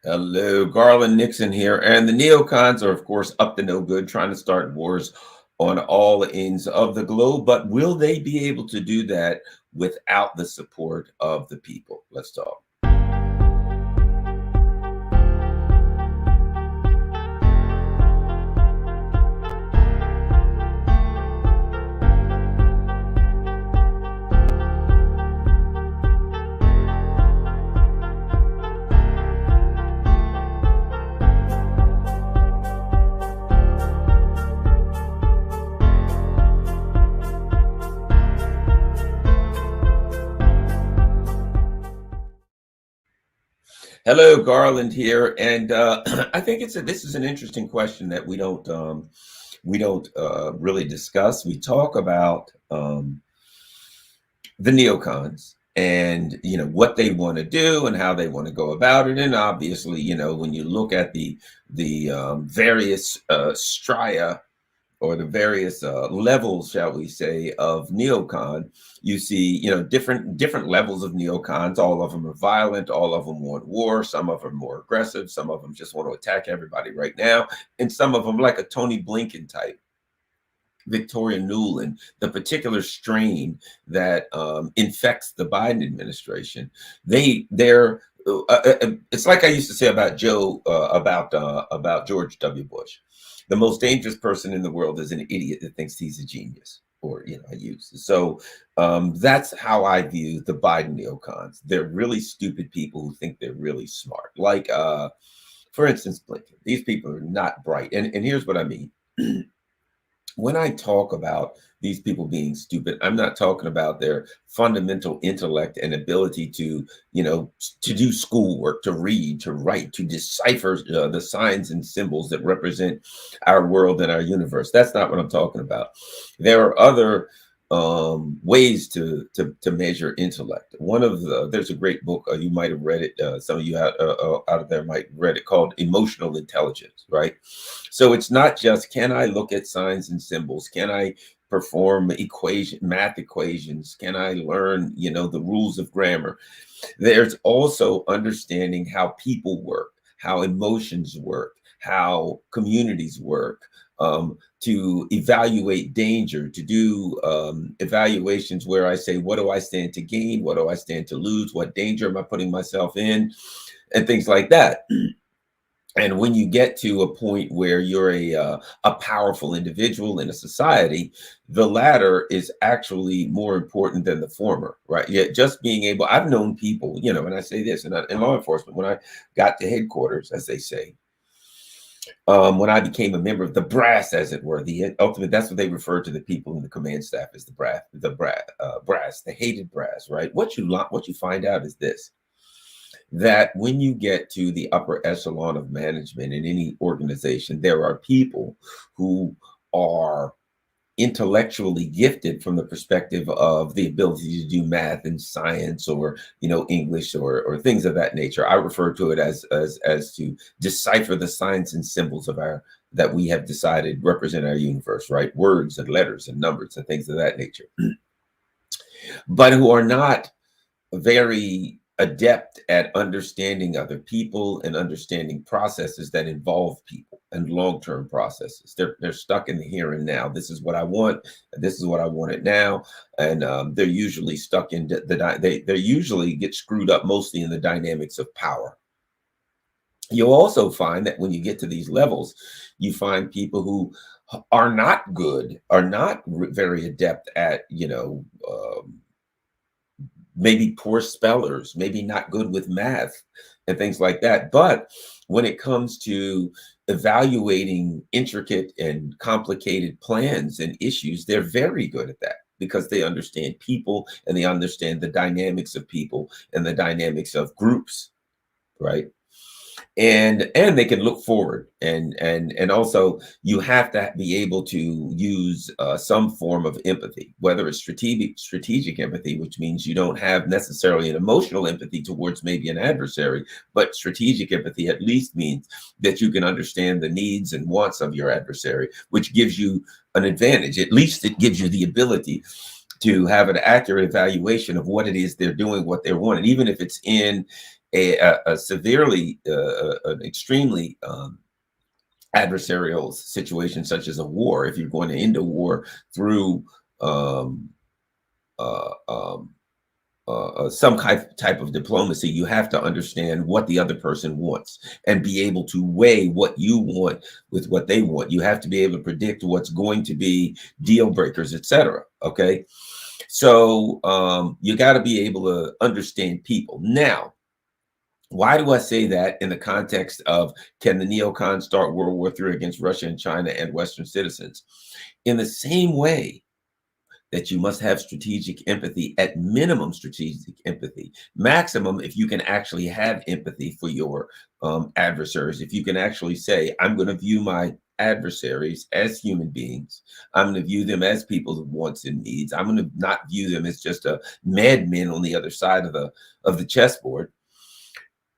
Hello, Garland Nixon here. And the neocons are, of course, up to no good, trying to start wars on all ends of the globe. But will they be able to do that without the support of the people? Let's talk. Hello, Garland here, and I think this is an interesting question that we don't really discuss. We talk about the neocons and what they want to do and how they want to go about it, and obviously when you look at the various stria or the various levels, shall we say, of neocon, you see, different levels of neocons. All of them are violent. All of them want war. Some of them are more aggressive. Some of them just want to attack everybody right now. And some of them, like a Tony Blinken type, Victoria Nuland, the particular strain that infects the Biden administration. They're it's like I used to say about about George W. Bush. The most dangerous person in the world is an idiot that thinks he's a genius, or I use. So that's how I view the Biden neocons. They're really stupid people who think they're really smart. Like, for instance, Blinken. These people are not bright, and here's what I mean. When I talk about these people being stupid, I'm not talking about their fundamental intellect and ability to do schoolwork, to read, to write, to decipher the signs and symbols that represent our world and our universe. That's not what I'm talking about. There are other ways to measure intellect. There's a great book, you might have read it. Some of you out of there might have read it, called Emotional Intelligence, right? So it's not just, can I look at signs and symbols? Can I perform math equations? Can I learn, the rules of grammar? There's also understanding how people work, how emotions work, how communities work, to evaluate danger, to do evaluations where I say, what do I stand to gain? What do I stand to lose? What danger am I putting myself in? And things like that. And when you get to a point where you're a powerful individual in a society, the latter is actually more important than the former, right? Yeah, just being able, I've known people, and I say this in law enforcement, when I got to headquarters, as they say, when I became a member of the brass, as it were, the ultimate, that's what they refer to the people in the command staff as the brass, the hated brass, right? What you find out is this: that when you get to the upper echelon of management in any organization, there are people who are intellectually gifted from the perspective of the ability to do math and science, or English, or things of that nature. I refer to it as to decipher the signs and symbols of that we have decided represent our universe, right? Words and letters and numbers and things of that nature. But who are not very adept at understanding other people and understanding processes that involve people and long-term processes. They're stuck in the here and now. This is what I want. This is what I want it now. And they're usually stuck in they usually get screwed up mostly in the dynamics of power. You'll also find that when you get to these levels, you find people who are not good, are not very adept at, maybe poor spellers, maybe not good with math and things like that. But when it comes to evaluating intricate and complicated plans and issues, they're very good at that, because they understand people and they understand the dynamics of people and the dynamics of groups, right? And they can look forward, and also you have to be able to use some form of empathy, whether it's strategic empathy, which means you don't have necessarily an emotional empathy towards maybe an adversary, but strategic empathy at least means that you can understand the needs and wants of your adversary, which gives you an advantage. At least it gives you the ability to have an accurate evaluation of what it is they're doing, what they're wanting, even if it's in a severely, an extremely adversarial situation such as a war, if you're going to end a war through um, uh, um, some type of diplomacy, you have to understand what the other person wants and be able to weigh what you want with what they want. You have to be able to predict what's going to be deal breakers, etc. Okay, so you got to be able to understand people. Now, why do I say that in the context of, can the neocons start World War III against Russia and China and Western citizens? In the same way that you must have strategic empathy, at minimum strategic empathy, maximum if you can actually have empathy for your adversaries, if you can actually say, I'm going to view my adversaries as human beings, I'm going to view them as people with wants and needs, I'm going to not view them as just a madmen on the other side of the chessboard,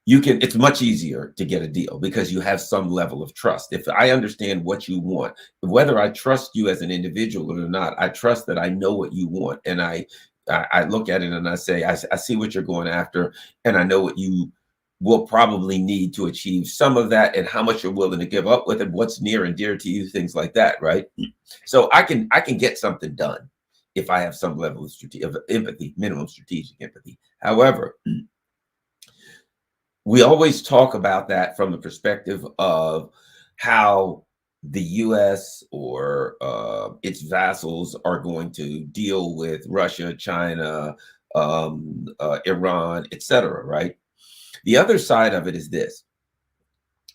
you can, it's much easier to get a deal because you have some level of trust. If I understand what you want, whether I trust you as an individual or not, I trust that I know what you want, and I look at it and I say, I see what you're going after, and I know what you will probably need to achieve some of that, and how much you're willing to give up with it, what's near and dear to you, things like that, right? So I can get something done if I have some level of empathy, minimum strategic empathy. However, we always talk about that from the perspective of how the US or its vassals are going to deal with Russia, China, Iran, etc. Right? The other side of it is this: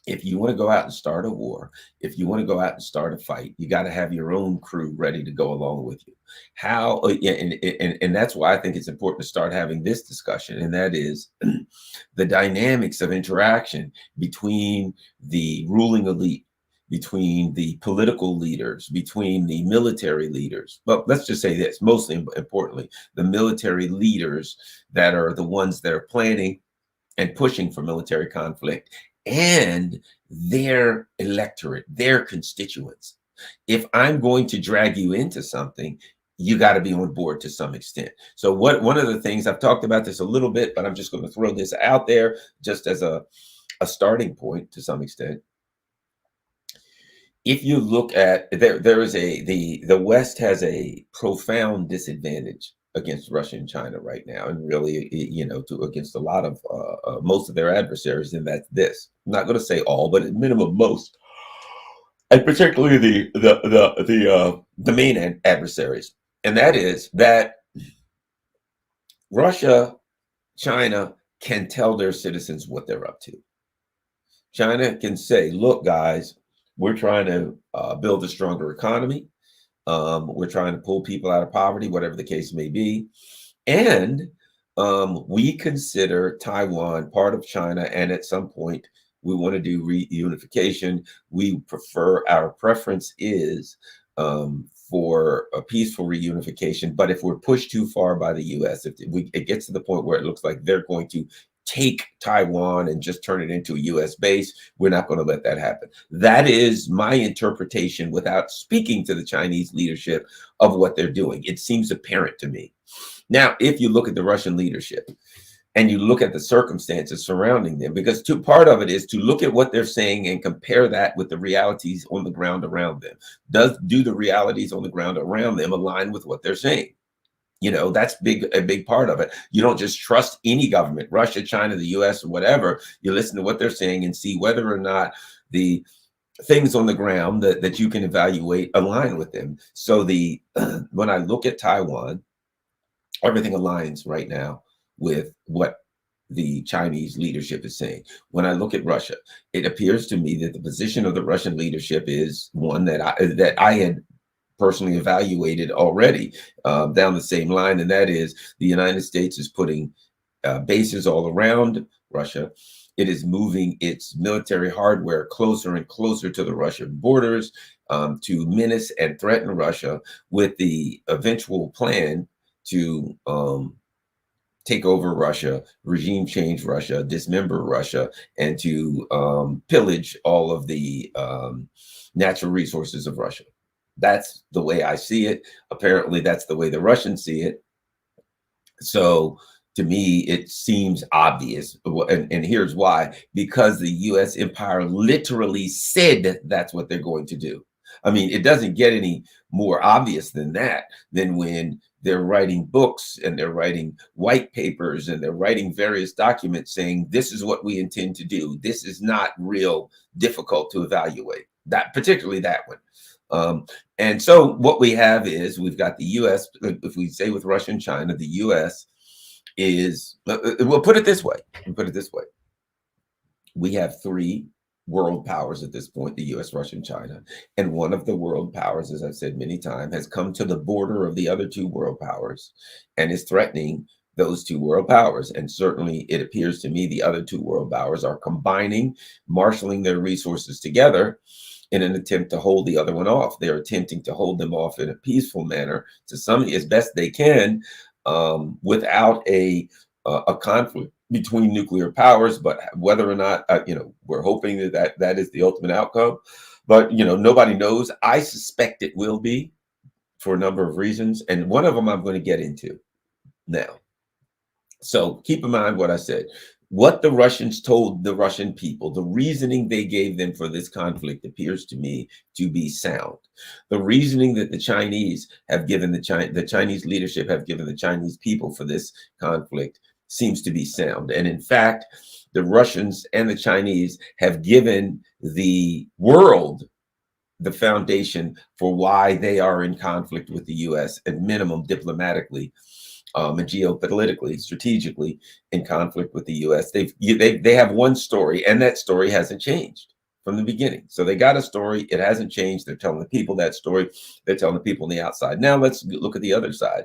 if you want to go out and start a war, if you want to go out and start a fight, you got to have your own crew ready to go along with you. How, yeah, and that's why I think it's important to start having this discussion, and that is the dynamics of interaction between the ruling elite, between the political leaders, between the military leaders. But let's just say this, mostly importantly, the military leaders that are the ones that are planning and pushing for military conflict, and their electorate, their constituents. If I'm going to drag you into something, you got to be on board to some extent. So one of the things, I've talked about this a little bit, but I'm just going to throw this out there just as a starting point to some extent. If you look at, there is the West has a profound disadvantage against Russia and China right now, and really, against a lot of most of their adversaries, and that's this. I'm not going to say all, but at minimum most, and particularly the main adversaries, and that is that Russia, China can tell their citizens what they're up to. China can say, "Look, guys, we're trying to build a stronger economy. We're trying to pull people out of poverty, whatever the case may be. And we consider Taiwan part of China. And at some point, we want to do reunification. Our preference is for a peaceful reunification. But if we're pushed too far by the US, if it gets to the point where it looks like they're going to take Taiwan and just turn it into a US base, we're not going to let that happen." That is my interpretation, without speaking to the Chinese leadership, of what they're doing. It seems apparent to me. Now, if you look at the Russian leadership and you look at the circumstances surrounding them, because part of it is to look at what they're saying and compare that with the realities on the ground around them. Do the realities on the ground around them align with what they're saying? That's a big part of it. You don't just trust any government, Russia, China, the US, or whatever. You listen to what they're saying and see whether or not the things on the ground that you can evaluate align with them. So when I look at Taiwan, everything aligns right now with what the Chinese leadership is saying. When I look at Russia, it appears to me that the position of the Russian leadership is one that I had personally evaluated already, down the same line, and that is the United States is putting bases all around Russia. It is moving its military hardware closer and closer to the Russian borders, to menace and threaten Russia, with the eventual plan to take over Russia, regime change Russia, dismember Russia, and to pillage all of the natural resources of Russia. That's the way I see it. Apparently, that's the way the Russians see it. So to me, it seems obvious. And here's why: because the US empire literally said that's what they're going to do. I mean, it doesn't get any more obvious than that, than when they're writing books and they're writing white papers and they're writing various documents saying this is what we intend to do. This is not real difficult to evaluate, that particularly that one. And so what we have is we've got the US, if we say with Russia and China, the US is, we'll put it this way, we have three world powers at this point: the US, Russia, and China. And one of the world powers, as I've said many times, has come to the border of the other two world powers and is threatening those two world powers. And certainly it appears to me the other two world powers are combining, marshaling their resources together in an attempt to hold the other one off. They're attempting to hold them off in a peaceful manner, to some as best they can, without a conflict between nuclear powers. But whether or not, we're hoping that is the ultimate outcome. But nobody knows. I suspect it will be, for a number of reasons, and one of them I'm going to get into now. So keep in mind what I said. What the Russians told the Russian people, the reasoning they gave them for this conflict appears to me to be sound. The reasoning that the Chinese have given the Chinese leadership have given the Chinese people for this conflict seems to be sound. And in fact, the Russians and the Chinese have given the world the foundation for why they are in conflict with the US, at minimum diplomatically, and geopolitically, strategically in conflict with the US. They have one story, and that story hasn't changed from the beginning. So they got a story, it hasn't changed. They're telling the people that story. They're telling the people on the outside. Now let's look at the other side.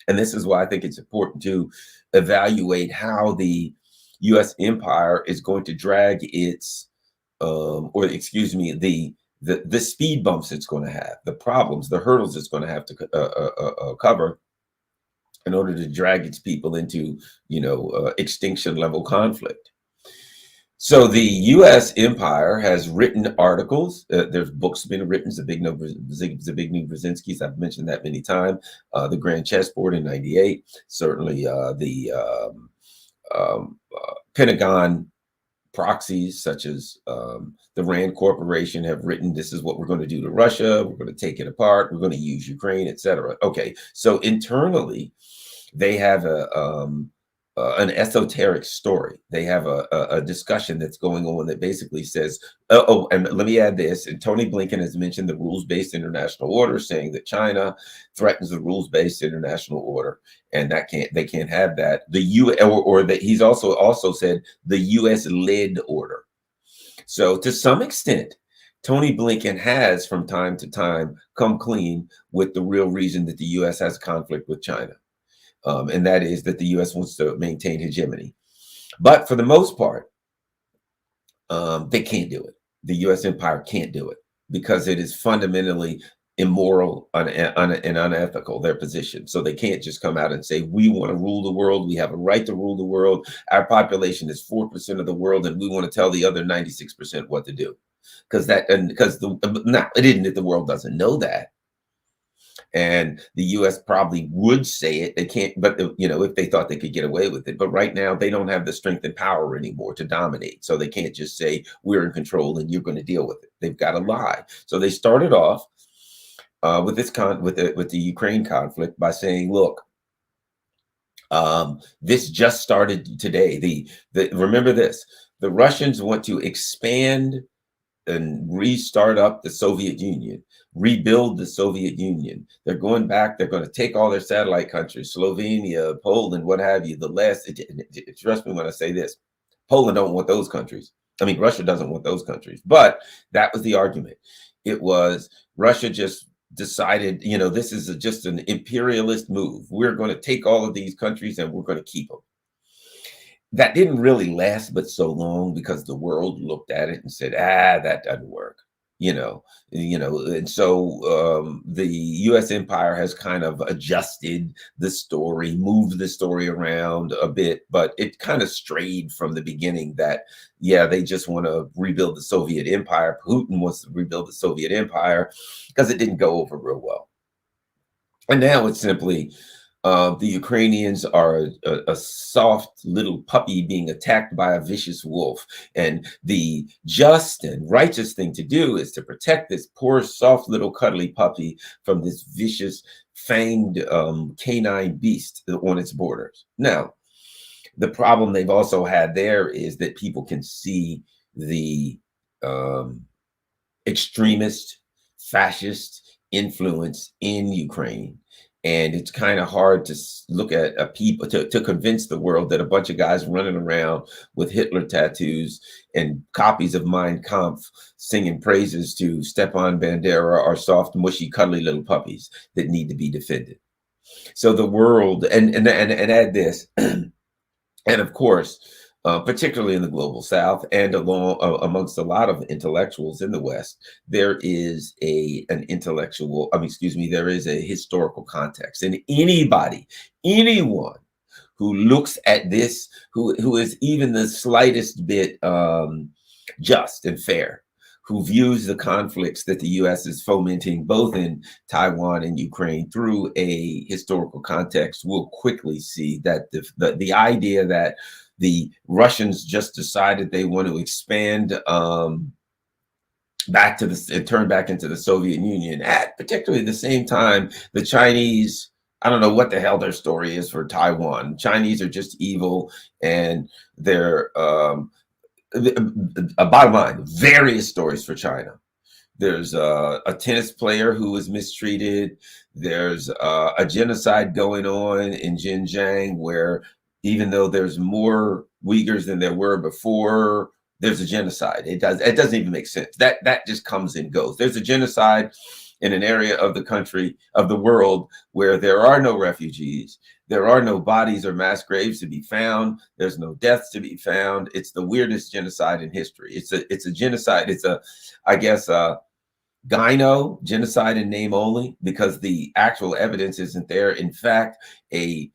And this is why I think it's important to evaluate how the US empire is going to drag its, the speed bumps it's going to have, the problems, the hurdles it's going to have to cover in order to drag its people into, extinction level conflict. So the U.S. empire has written articles. There's books been written. Zbigniew Brzezinski's, I've mentioned that many times. The Grand Chessboard in '98. Certainly the Pentagon proxies, such as the Rand Corporation, have written, this is what we're going to do to Russia. We're going to take it apart. We're going to use Ukraine, etc. Okay, so internally, they have an esoteric story. They have a discussion that's going on that basically says, and let me add this, and Tony Blinken has mentioned the rules-based international order, saying that China threatens the rules-based international order, and they can't have that. The or that he's also said the US-led order. So to some extent, Tony Blinken has from time to time come clean with the real reason that the US has a conflict with China. And that is that the U.S. wants to maintain hegemony. But for the most part, they can't do it. The U.S. empire can't do it because it is fundamentally immoral and unethical, their position. So they can't just come out and say, we want to rule the world. We have a right to rule the world. Our population is 4% of the world, and we want to tell the other 96% what to do. Because it isn't that the world doesn't know that. And the U.S. probably would say it. They can't, but if they thought they could get away with it. But right now, they don't have the strength and power anymore to dominate. So they can't just say we're in control and you're going to deal with it. They've got to lie. So they started off with the Ukraine conflict by saying, look, this just started today. Remember this: the Russians want to expand and restart up the Soviet Union, rebuild the Soviet Union. They're going back. They're going to take all their satellite countries, Slovenia, Poland, what have you. Trust me when I say this, Poland don't want those countries. I mean, Russia doesn't want those countries. But that was the argument. It was Russia just decided, this is just an imperialist move. We're going to take all of these countries and we're going to keep them. That didn't really last but so long, because the world looked at it and said, that doesn't work, and so the U.S. empire has kind of adjusted the story, moved the story around a bit, but it kind of strayed from the beginning that, they just want to rebuild the Soviet empire. Putin wants to rebuild the Soviet empire because it didn't go over real well. And now it's simply The Ukrainians are a soft little puppy being attacked by a vicious wolf. And the just and righteous thing to do is to protect this poor, soft little cuddly puppy from this vicious, fanged canine beast on its borders. Now, the problem they've also had there is that people can see the um, extremist, fascist influence in Ukraine. And it's kind of hard to look at a people to convince the world that a bunch of guys running around with Hitler tattoos and copies of Mein Kampf singing praises to Stepan Bandera are soft, mushy, cuddly little puppies that need to be defended. So the world, and add this, and of course, particularly in the global South and amongst a lot of intellectuals in the West, there is an intellectual, excuse me, there is a historical context. And anyone who looks at this, who is even the slightest bit just and fair, who views the conflicts that the U.S. is fomenting both in Taiwan and Ukraine through a historical context will quickly see that the idea that the Russians just decided they want to expand back to and turn back into the Soviet Union at particularly the same time the Chinese, I don't know what the hell their story is for Taiwan. Chinese are just evil, and they're bottom line, various stories for China. There's a tennis player who was mistreated. There's a genocide going on in Xinjiang where even though there's more Uyghurs than there were before, there's a genocide. It doesn't even make sense. That just comes and goes. There's a genocide in an area of the country, of the world, where there are no refugees. There are no bodies or mass graves to be found. There's no deaths to be found. It's the weirdest genocide in history. It's a genocide. It's I guess, gyno genocide in name only, because the actual evidence isn't there. In fact, a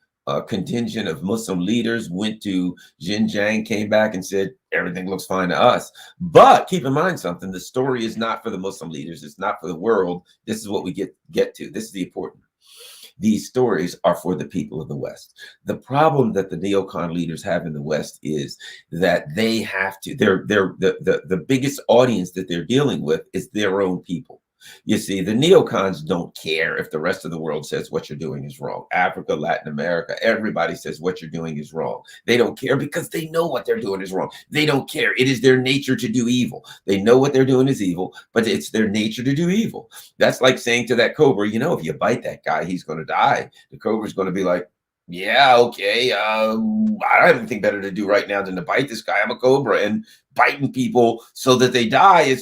contingent of Muslim leaders went to Xinjiang, came back and said, everything looks fine to us. But keep in mind something, the story is not for the Muslim leaders. It's not for the world. This is what we get to. This is the important. These stories are for the people of the West. The problem that the neocon leaders have in the West is that they have to, the biggest audience that they're dealing with is their own people. You see, the neocons don't care if the rest of the world says what you're doing is wrong. Africa, Latin America, everybody says what you're doing is wrong. They don't care because they know what they're doing is wrong. They don't care. It is their nature to do evil. They know what they're doing is evil, but it's their nature to do evil. That's like saying to that cobra, you know, if you bite that guy, he's going to die. The cobra's going to be like, yeah, okay. I don't have anything better to do right now than to bite this guy. I'm a cobra, and biting people so that they die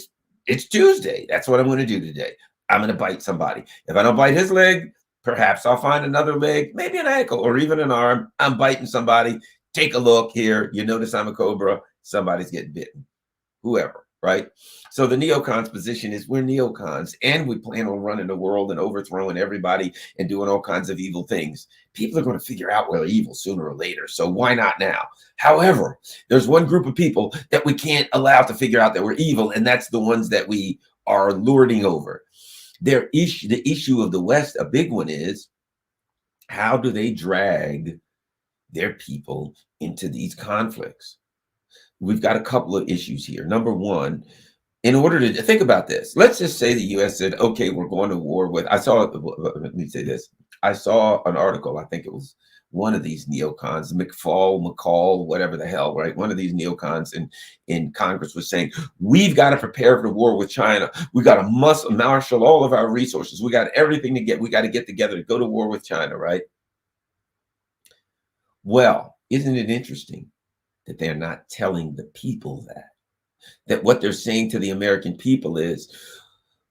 it's Tuesday. That's what I'm going to do today. I'm going to bite somebody. If I don't bite his leg, perhaps I'll find another leg, maybe an ankle or even an arm. I'm biting somebody. Take a look here. You notice I'm a cobra. Somebody's getting bitten. Whoever, right? So the neocons' position is we're neocons and we plan on running the world and overthrowing everybody and doing all kinds of evil things. People are going to figure out we're evil sooner or later. So why not now? However, there's one group of people that we can't allow to figure out that we're evil, and that's the ones that we are lording over. The issue of the West, a big one, is how do they drag their people into these conflicts? We've got a couple of issues here. Number one, in order to think about this, let's just say the U.S. said, okay, we're going to war with, let me say this. I saw an article, I think it was one of these neocons, McCall, whatever the hell, right? One of these neocons in Congress was saying, we've got to prepare for the war with China. We got to marshal all of our resources. We got everything we got to get together to go to war with China, right? Well, isn't it interesting that they're not telling the people that what they're saying to the American people is,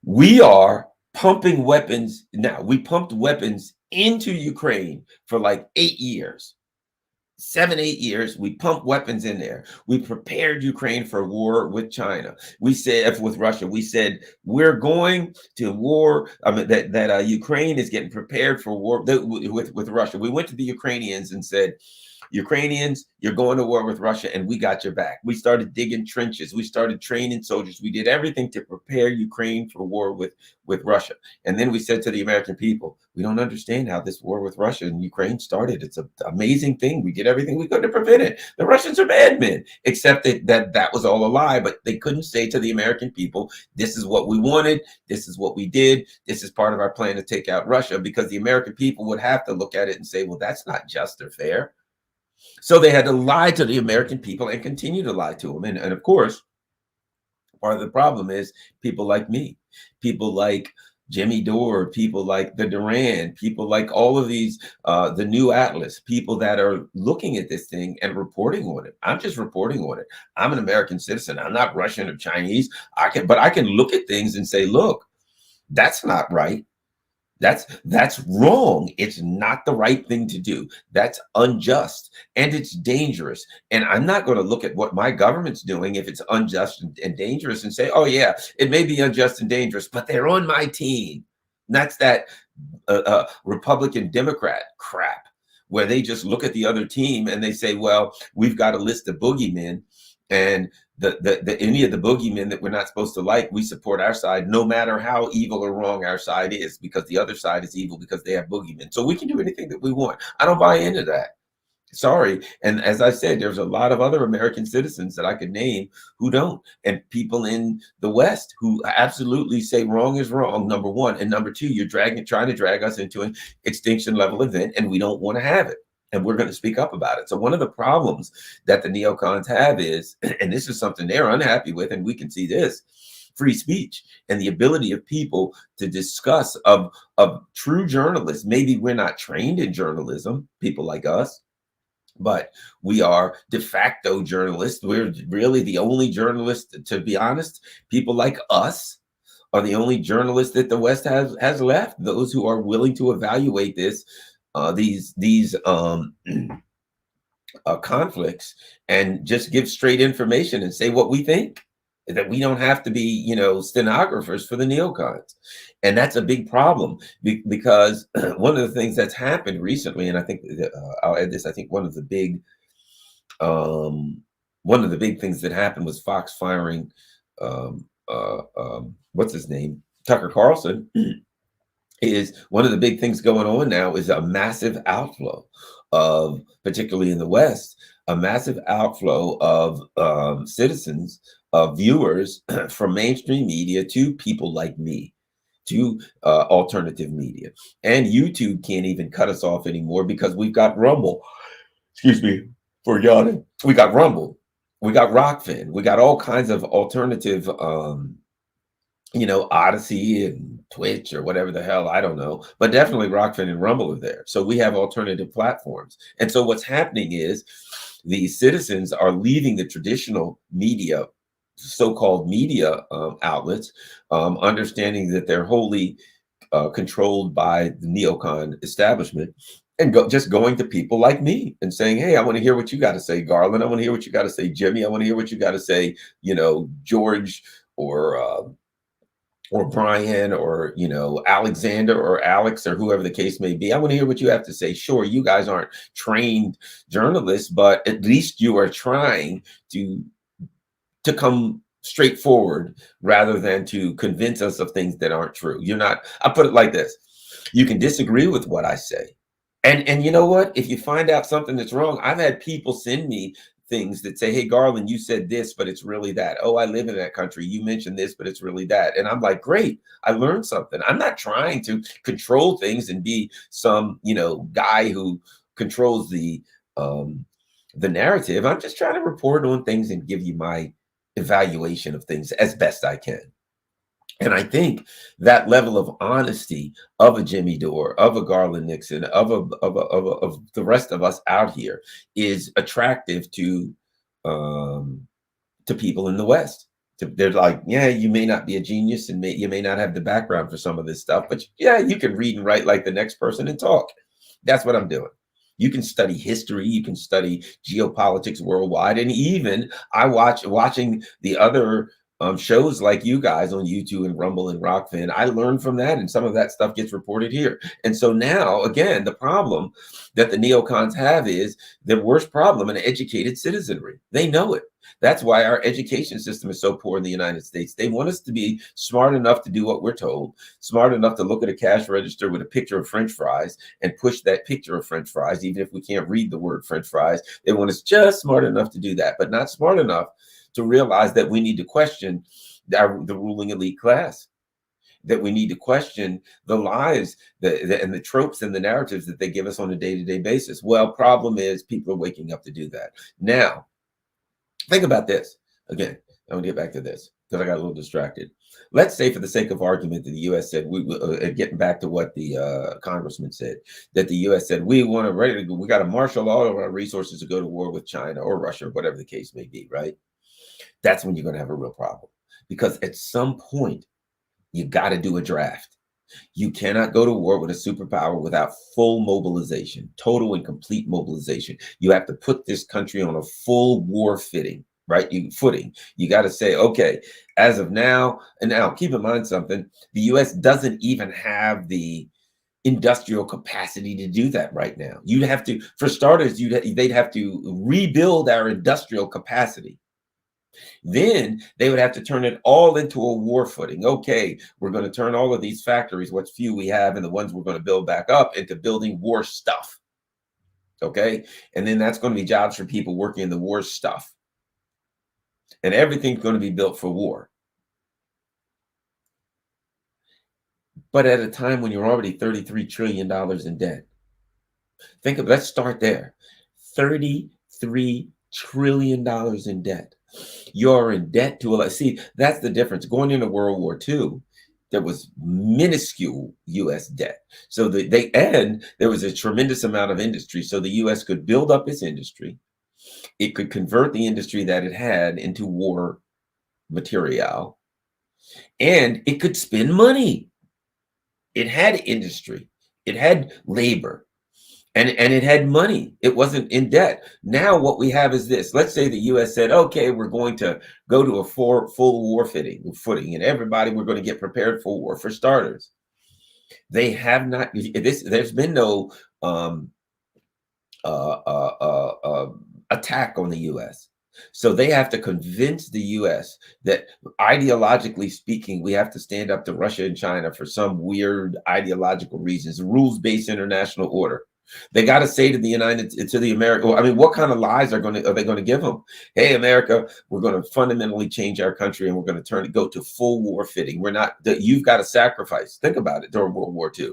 we are pumping weapons. Now, we pumped weapons into Ukraine for like 8 years, 7, 8 years. We pumped weapons in there. We prepared Ukraine for war with China. We said, with Russia, we said, we're going to war. That Ukraine is getting prepared for war with Russia. We went to the Ukrainians and said, Ukrainians, you're going to war with Russia, and we got your back. We started digging trenches. We started training soldiers. We did everything to prepare Ukraine for war with Russia. And then we said to the American people, we don't understand how this war with Russia and Ukraine started. It's an amazing thing. We did everything we could to prevent it. The Russians are bad men, except that was all a lie. But they couldn't say to the American people, this is what we wanted. This is what we did. This is part of our plan to take out Russia, because the American people would have to look at it and say, well, that's not just or fair. So they had to lie to the American people and continue to lie to them. And of course, part of the problem is people like me, people like Jimmy Dore, people like the Duran, people like all of these, the New Atlas, people that are looking at this thing and reporting on it. I'm just reporting on it. I'm an American citizen. I'm not Russian or Chinese. But I can look at things and say, look, that's not right. That's wrong. It's not the right thing to do. That's unjust and it's dangerous. And I'm not going to look at what my government's doing if it's unjust and dangerous and say, oh yeah, it may be unjust and dangerous, but they're on my team. And that's that Republican Democrat crap where they just look at the other team and they say, well, we've got a list of boogeymen, and any of the boogeymen that we're not supposed to like, we support our side, no matter how evil or wrong our side is, because the other side is evil because they have boogeymen. So we can do anything that we want. I don't buy into that. Sorry. And as I said, there's a lot of other American citizens that I could name who don't, and people in the West who absolutely say wrong is wrong, number one. And number two, you're trying to drag us into an extinction level event, and we don't want to have it. And we're going to speak up about it. So one of the problems that the neocons have is, and this is something they're unhappy with, and we can see this, free speech and the ability of people to discuss of true journalists. Maybe we're not trained in journalism, people like us, but we are de facto journalists. We're really the only journalists, to be honest. People like us are the only journalists that the West has left, those who are willing to evaluate these conflicts and just give straight information and say what we think, that we don't have to be, stenographers for the neocons. And that's a big problem because one of the things that's happened recently, and I think I'll add this, I think one of the big things that happened was Fox firing what's his name, Tucker Carlson. Is one of the big things going on now is a massive outflow of, particularly in the West, a massive outflow of citizens, of viewers from mainstream media to people like me, to alternative media. And YouTube can't even cut us off anymore because we've got Rumble. Excuse me for yawning. We got Rumble. We got Rockfin. We got all kinds of alternative Odyssey and Twitch or whatever the hell, I don't know, but definitely Rockfin and Rumble are there. So we have alternative platforms. And so what's happening is the citizens are leaving the traditional media, so-called media outlets, understanding that they're wholly controlled by the neocon establishment, and just going to people like me and saying, hey, I want to hear what you got to say, Garland. I want to hear what you got to say, Jimmy. I want to hear what you got to say, George, or Brian, or Alexander, or Alex, or whoever the case may be. I want to hear what you have to say. Sure, you guys aren't trained journalists, but at least you are trying to come straightforward rather than to convince us of things that aren't true. You're not. I put it like this: you can disagree with what I say, and you know what? If you find out something that's wrong, I've had people send me things that say, hey, Garland, you said this, but it's really that. Oh, I live in that country. You mentioned this, but it's really that. And I'm like, great, I learned something. I'm not trying to control things and be some, guy who controls the narrative. I'm just trying to report on things and give you my evaluation of things as best I can. And I think that level of honesty of a Jimmy Dore, of a Garland Nixon, of the rest of us out here is attractive to people in the West. They're like, yeah, you may not be a genius and you may not have the background for some of this stuff, but yeah, you can read and write like the next person and talk. That's what I'm doing. You can study history, you can study geopolitics worldwide, and even I watching the other shows like you guys on YouTube and Rumble and Rockfin. I learned from that, and some of that stuff gets reported here. And so now, again, the problem that the neocons have is the worst problem in educated citizenry. They know it. That's why our education system is so poor in the United States. They want us to be smart enough to do what we're told, smart enough to look at a cash register with a picture of French fries and push that picture of French fries, even if we can't read the word French fries. They want us just smart enough to do that, but not smart enough to realize that we need to question the ruling elite class, that we need to question the lies and the tropes and the narratives that they give us on a day-to-day basis. Well, problem is people are waking up to do that. Now, think about this. Again, I'm going to get back to this because I got a little distracted. Let's say, for the sake of argument, that the U.S. said, getting back to what the congressman said, that the U.S. said, we got to marshal all of our resources to go to war with China or Russia, or whatever the case may be, right? That's when you're going to have a real problem, because at some point you got to do a draft. You cannot go to war with a superpower without full mobilization, total and complete mobilization. You have to put this country on a full war footing, right? You got to say, okay, as of now, and now keep in mind something, the U.S. doesn't even have the industrial capacity to do that right now. You'd have to, for starters, they'd have to rebuild our industrial capacity. Then they would have to turn it all into a war footing. Okay, we're going to turn all of these factories, what few we have, and the ones we're going to build back up, into building war stuff. Okay, and then that's going to be jobs for people working in the war stuff. And everything's going to be built for war. But at a time when you're already $33 trillion in debt. Let's start there. $33 trillion in debt. You're in debt to see, that's the difference. Going into World War II, there was minuscule U.S. debt. So there was a tremendous amount of industry. So the U.S. could build up its industry. It could convert the industry that it had into war material, and it could spend money. It had industry. It had labor. And it had money. It wasn't in debt. Now what we have is this. Let's say the U.S. said, okay, we're going to go to a full war footing, and everybody, we're going to get prepared for war. For starters, they have not. There's been no attack on the U.S. So they have to convince the U.S. that, ideologically speaking, we have to stand up to Russia and China for some weird ideological reasons, rules-based international order. They got to say to the America, I mean, what kind of lies are they going to give them? Hey, America, we're going to fundamentally change our country, and we're going to go to full war fitting. You've got to sacrifice. Think about it during World War II.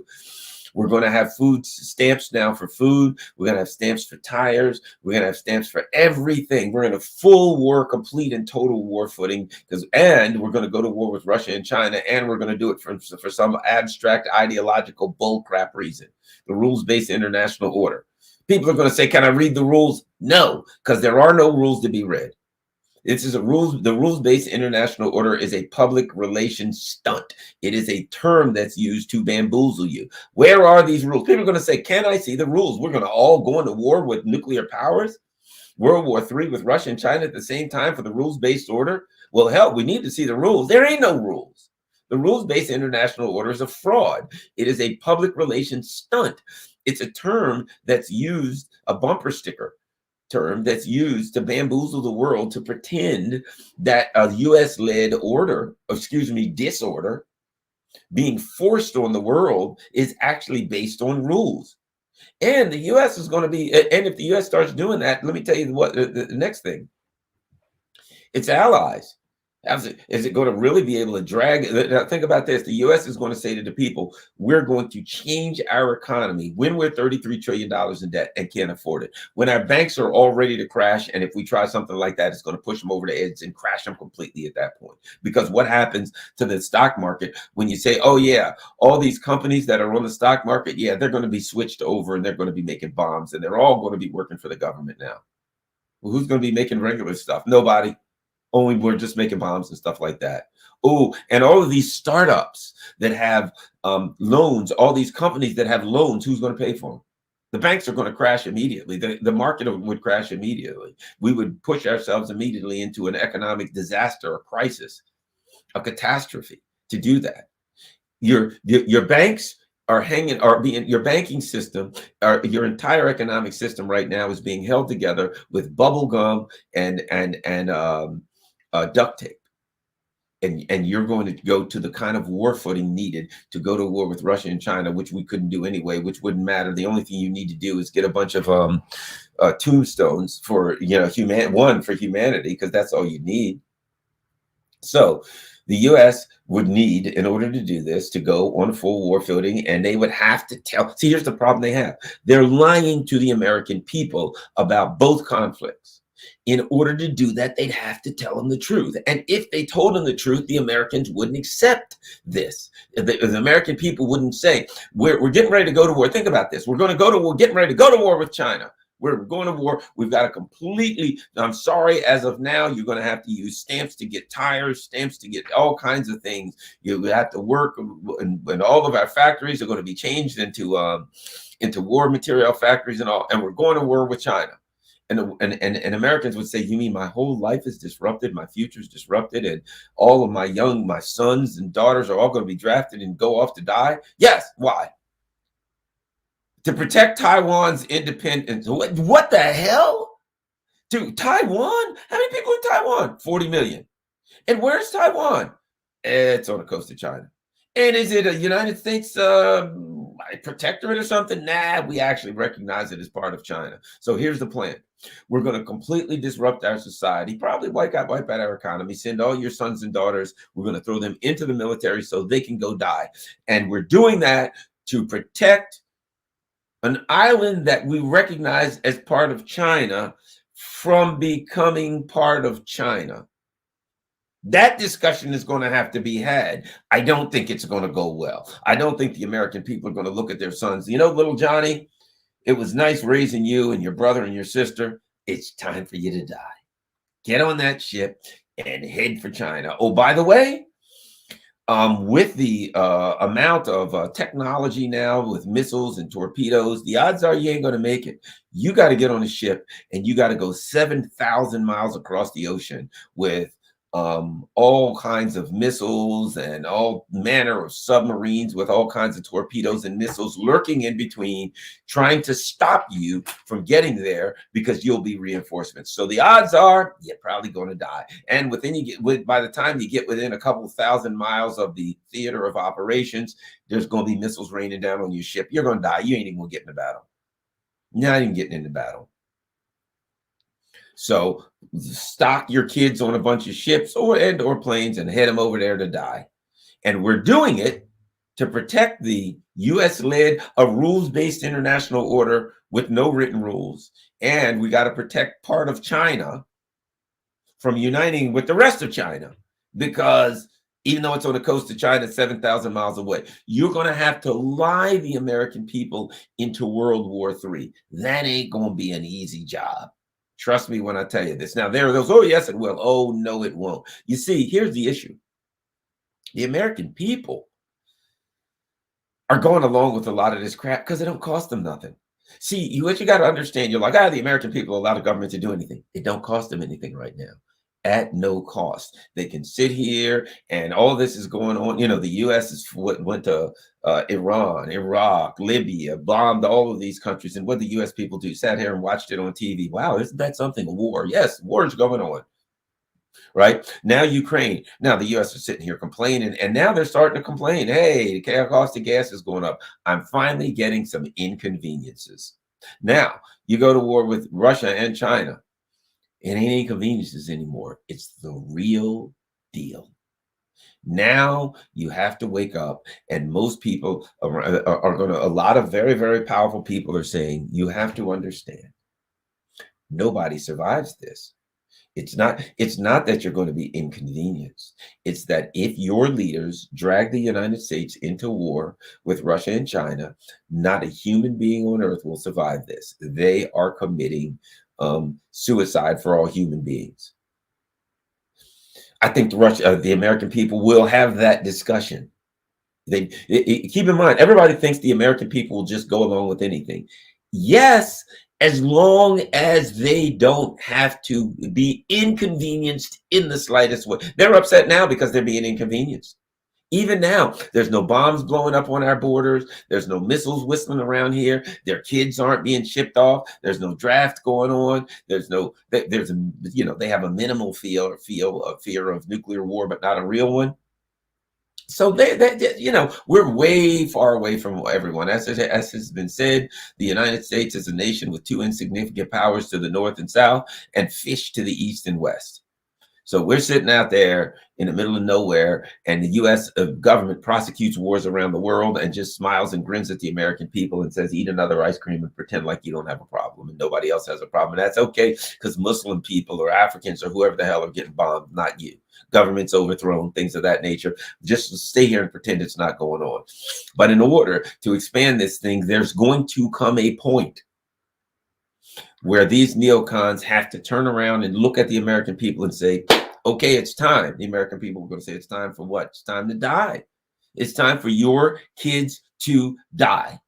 We're going to have food stamps now for food. We're going to have stamps for tires. We're going to have stamps for everything. We're in a full war, complete and total war footing, and we're going to go to war with Russia and China, and we're going to do it for some abstract ideological bullcrap reason. The rules-based international order. People are going to say, can I read the rules? No, because there are no rules to be read. The rules-based international order is a public relations stunt. It is a term that's used to bamboozle you. Where are these rules? People are going to say, can I see the rules? We're going to all go into war with nuclear powers? World War III with Russia and China at the same time for the rules-based order? Well, hell, we need to see the rules. There ain't no rules. The rules-based international order is a fraud. It is a public relations stunt. It's a term that's used, a bumper sticker term that's used to bamboozle the world, to pretend that a U.S.-led disorder being forced on the world is actually based on rules. And the U.S. is going to be, and if the U.S. starts doing that, let me tell you what the next thing. Its allies. Is it going to really be able to drag? Now think about this. The U.S. is going to say to the people, we're going to change our economy when we're $33 trillion in debt and can't afford it. When our banks are all ready to crash, and if we try something like that, it's going to push them over the edge and crash them completely at that point. Because what happens to the stock market when you say, oh yeah, all these companies that are on the stock market, yeah, they're going to be switched over and they're going to be making bombs and they're all going to be working for the government now. Well, who's going to be making regular stuff? Nobody. Only we're just making bombs and stuff like that. Oh, and all of these startups that have loans, all these companies that have loans, who's going to pay for them? The banks are going to crash immediately. The market would crash immediately. We would push ourselves immediately into an economic disaster or crisis. a catastrophe to do that. Your banks are hanging, are being, your banking system, your entire economic system right now is being held together with bubble gum and duct tape. And you're going to go to the kind of war footing needed to go to war with Russia and China, which we couldn't do anyway, which wouldn't matter. The only thing you need to do is get a bunch of tombstones for, one for humanity, because that's all you need. So the U.S. would need, in order to do this, to go on a full war footing, and they would have to tell. See, here's the problem they have. They're lying to the American people about both conflicts. In order to do that, they'd have to tell them the truth. And if they told them the truth, the Americans wouldn't accept this. The American people wouldn't say, we're getting ready to go to war. Think about this. We're going to go to war, getting ready to go to war with China. We're going to war. We've got a completely, I'm sorry, as of now, you're going to have to use stamps to get tires, stamps to get all kinds of things. You have to work, and all of our factories are going to be changed into war material factories and all. And we're going to war with China. And Americans would say, you mean my whole life is disrupted, my future is disrupted, and all of my sons and daughters are all going to be drafted and go off to die? Yes. Why? To protect Taiwan's independence. What the hell? To Taiwan? How many people in Taiwan? 40 million. And where's Taiwan? It's on the coast of China. And is it a United States protectorate or something? Nah, we actually recognize it as part of China. So here's the plan. We're going to completely disrupt our society, probably wipe out our economy, send all your sons and daughters. We're going to throw them into the military so they can go die. And we're doing that to protect an island that we recognize as part of China from becoming part of China. That discussion is going to have to be had. I don't think it's going to go well. I don't think the American people are going to look at their sons. Little Johnny, it was nice raising you and your brother and your sister. It's time for you to die. Get on that ship and head for China. Oh, by the way, with the amount of technology now with missiles and torpedoes, the odds are you ain't going to make it. You got to get on a ship and you got to go 7,000 miles across the ocean with all kinds of missiles and all manner of submarines with all kinds of torpedoes and missiles lurking in between, trying to stop you from getting there because you'll be reinforcements. So the odds are you're probably going to die. And by the time you get within a couple thousand miles of the theater of operations, there's going to be missiles raining down on your ship. You're going to die. You ain't even going to get in the battle. You're not even getting in the battle. So stock your kids on a bunch of ships or planes and head them over there to die. And we're doing it to protect the U.S.-led, a rules-based international order with no written rules. And we got to protect part of China from uniting with the rest of China, because even though it's on the coast of China, 7,000 miles away, you're going to have to lie the American people into World War III. That ain't going to be an easy job. Trust me when I tell you this. Now, there are those, oh, yes, it will. Oh, no, it won't. You see, here's the issue. The American people are going along with a lot of this crap because it don't cost them nothing. See, what you got to understand, you're like, the American people allow the government to do anything. It don't cost them anything right now. At no cost. They can sit here and all this is going on. The U.S. went to Iran, Iraq, Libya, bombed all of these countries. And what the U.S. people do, sat here and watched it on TV. Wow, isn't that something? A war. Yes, war is going on. Right now, Ukraine. Now the U.S. is sitting here complaining, and now they're starting to complain. Hey, the cost of gas is going up. I'm finally getting some inconveniences. Now you go to war with Russia and China. It ain't inconveniences anymore. It's the real deal. Now you have to wake up, and most people are going to, a lot of very, very powerful people are saying, you have to understand, nobody survives this. It's not that you're going to be inconvenienced. It's that if your leaders drag the United States into war with Russia and China, not a human being on earth will survive this. They are committing suicide for all human beings. I think the American people will have that discussion. Keep in mind, everybody thinks the American people will just go along with anything. Yes, as long as they don't have to be inconvenienced in the slightest way. They're upset now because they're being inconvenienced. Even now, there's no bombs blowing up on our borders. There's no missiles whistling around here. Their kids aren't being shipped off. There's no draft going on. They have a minimal fear of nuclear war, but not a real one. So we're way far away from everyone. As has been said, the United States is a nation with two insignificant powers to the north and south, and fish to the east and west. So we're sitting out there in the middle of nowhere, and the U.S. government prosecutes wars around the world and just smiles and grins at the American people and says, eat another ice cream and pretend like you don't have a problem and nobody else has a problem. And that's okay, because Muslim people or Africans or whoever the hell are getting bombed, not you. Governments overthrown, things of that nature. Just stay here and pretend it's not going on. But in order to expand this thing, there's going to come a point where these neocons have to turn around and look at the American people and say, okay, it's time. The American people are going to say, it's time for what? It's time to die. It's time for your kids to die.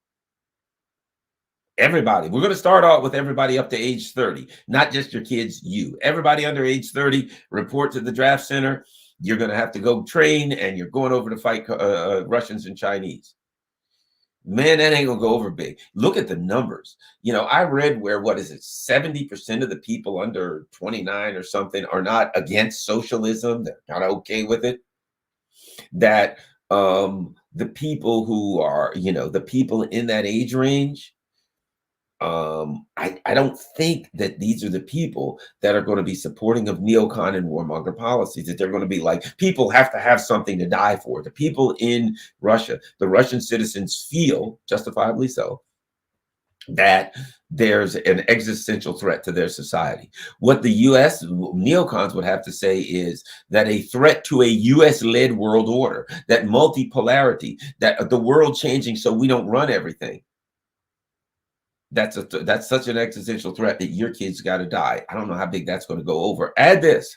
Everybody. We're going to start out with everybody up to age 30, not just your kids, you. Everybody under age 30, report to the draft center. You're going to have to go train, and you're going over to fight Russians and Chinese. Man, that ain't gonna go over big. Look at the numbers. I read where, 70% of the people under 29 or something are not against socialism. They're not okay with it. That the people who are, the people in that age range, I don't think that these are the people that are going to be supporting of neocon and warmonger policies, that they're going to be like, people have to have something to die for. The people in Russia, the Russian citizens feel, justifiably so, that there's an existential threat to their society. What the U.S. neocons would have to say is that a threat to a U.S.-led world order, that multipolarity, that the world changing so we don't run everything, that's such an existential threat that your kids got to die. I don't know how big that's going to go over. Add this.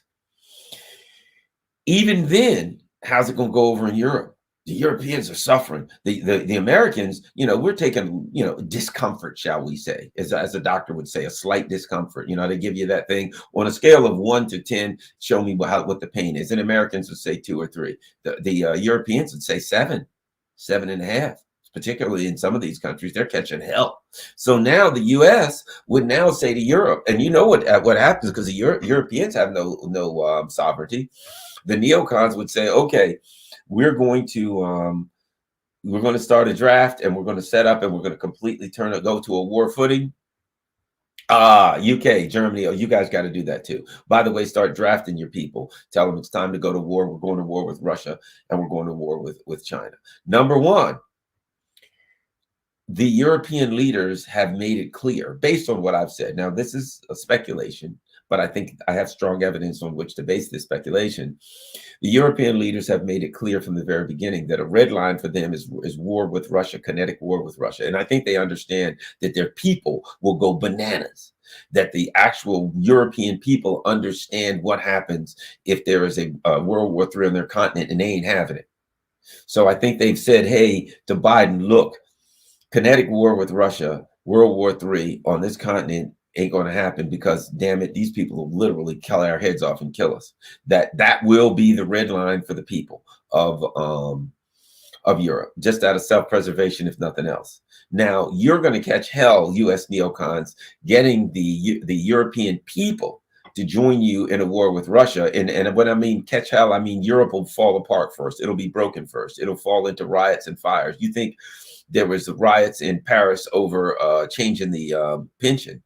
Even then, how's it going to go over in Europe? The Europeans are suffering. The Americans, we're taking, discomfort, shall we say, as a doctor would say, a slight discomfort. They give you that thing on a scale of 1 to 10. Show me what the pain is. And Americans would say 2 or 3. The Europeans would say 7, 7.5. Particularly in some of these countries, they're catching hell. So now the U.S. would now say to Europe, and you know what happens, because the Europeans have no sovereignty. The neocons would say, okay, we're going to start a draft, and we're going to set up, and we're going to completely go to a war footing. UK, Germany, you guys got to do that too. By the way, start drafting your people. Tell them it's time to go to war. We're going to war with Russia, and we're going to war with China. Number one, the European leaders have made it clear, based on what I've said. Now, this is a speculation, but I think I have strong evidence on which to base this speculation. The European leaders have made it clear from the very beginning that a red line for them is war with Russia, kinetic war with Russia. And I think they understand that their people will go bananas, that the actual European people understand what happens if there is a World War III on their continent, and they ain't having it. So I think they've said, hey, to Biden, look, kinetic war with Russia, World War III on this continent ain't going to happen, because, damn it, these people will literally kill our heads off and kill us. That will be the red line for the people of Europe, just out of self-preservation, if nothing else. Now, you're going to catch hell, U.S. neocons, getting the European people to join you in a war with Russia. And when I mean catch hell, I mean Europe will fall apart first. It'll be broken first. It'll fall into riots and fires. You think there was riots in Paris over changing the pension?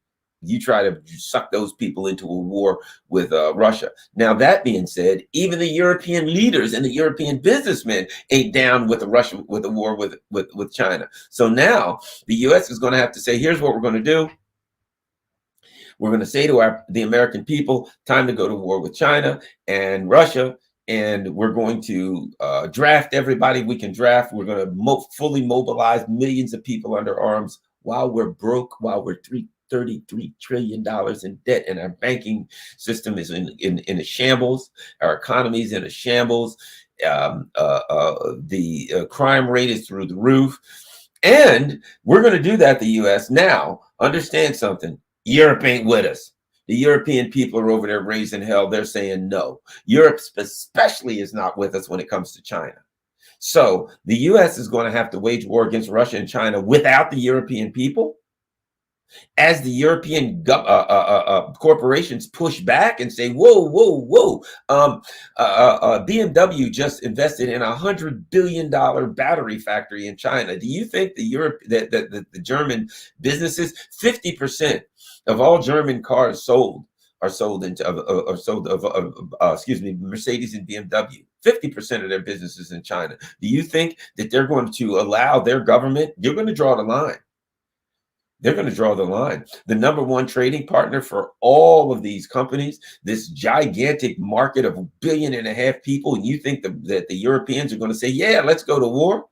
You try to suck those people into a war with Russia. Now, that being said, even the European leaders and the European businessmen ain't down with the war with China. So now the U.S. is going to have to say, here's what we're going to do. We're going to say to the American people, time to go to war with China and Russia. And we're going to draft everybody we can draft. We're going to fully mobilize millions of people under arms while we're broke, while we're $33 trillion in debt, and our banking system is in a shambles. Our economy is in a shambles. The crime rate is through the roof. And we're going to do that, the U.S. Now, understand something. Europe ain't with us. The European people are over there raising hell. They're saying no. Europe especially is not with us when it comes to China. So the US is going to have to wage war against Russia and China without the European people. As the European corporations push back and say, whoa, whoa, whoa, BMW just invested in $100 billion battery factory in China. Do you think the German businesses, 50% of all German cars sold are sold into excuse me, Mercedes and BMW? 50% of their businesses in China. Do you think that they're going to allow their government? You're going to draw the line. They're going to draw the line. The number one trading partner for all of these companies, this gigantic market of 1.5 billion people, and you think that the Europeans are going to say, yeah, let's go to war?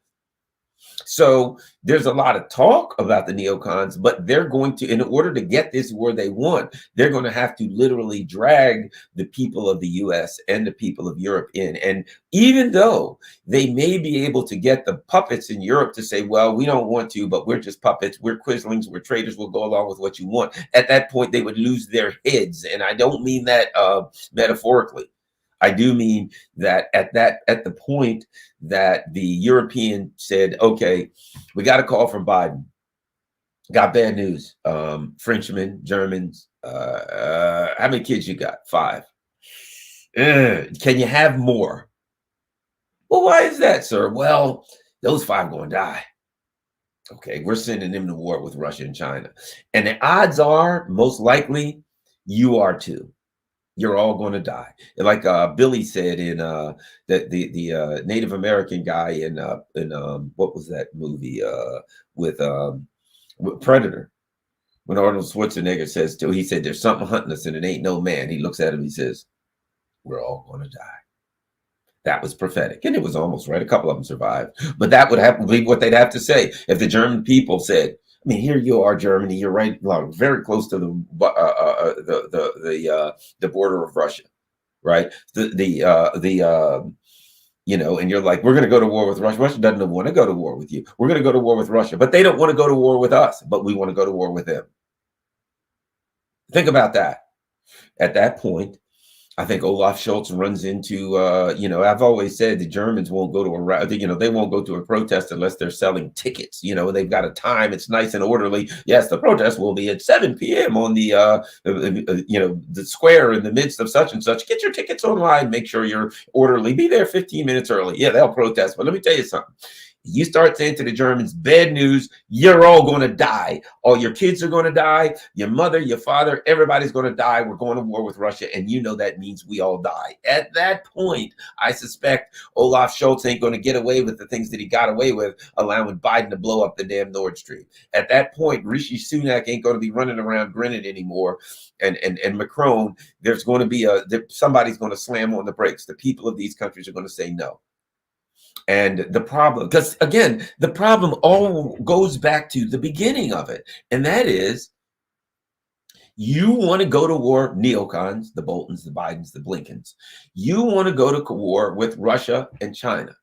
So there's a lot of talk about the neocons, but they're going to, in order to get this where they want, they're going to have to literally drag the people of the US and the people of Europe in. And even though they may be able to get the puppets in Europe to say, well, we don't want to, but we're just puppets, we're quislings, we're traitors, we'll go along with what you want. At that point, they would lose their heads. And I don't mean that metaphorically. I do mean that at the point that the European said, okay, we got a call from Biden. Got bad news. Frenchmen, Germans, how many kids you got? 5. Can you have more? Well, why is that, sir? Well, those 5 going to die. Okay, we're sending them to war with Russia and China. And the odds are, most likely, you are too. You're all going to die. Like Billy said in the Native American guy in what was that movie with Predator, when Arnold Schwarzenegger says he said, there's something hunting us and it ain't no man. He looks at him, he says, we're all going to die. That was prophetic, and it was almost right. A couple of them survived, but that would have to be what they'd have to say if the German people said, I mean, here you are, Germany. You're right, very close to the border of Russia, right? You know, and you're like, we're going to go to war with Russia. Russia doesn't want to go to war with you. We're going to go to war with Russia, but they don't want to go to war with us. But we want to go to war with them. Think about that. At that point, I think Olaf Scholz runs into, you know, I've always said the Germans won't go to they won't go to a protest unless they're selling tickets. You know, they've got a time. It's nice and orderly. Yes, the protest will be at 7 p.m. on the, you know, the square in the midst of such and such. Get your tickets online. Make sure you're orderly. Be there 15 minutes early. Yeah, they'll protest. But let me tell you something. You start saying to the Germans, bad news, you're all going to die. All your kids are going to die. Your mother, your father, everybody's going to die. We're going to war with Russia. And you know that means we all die. At that point, I suspect Olaf Scholz ain't going to get away with the things that he got away with, allowing Biden to blow up the damn Nord Stream. At that point, Rishi Sunak ain't going to be running around grinning anymore. And Macron, there's going to be somebody's going to slam on the brakes. The people of these countries are going to say no. And the problem, because again, the problem all goes back to the beginning of it. And that is, you want to go to war, neocons, the Boltons, the Bidens, the Blinkens. You want to go to war with Russia and China.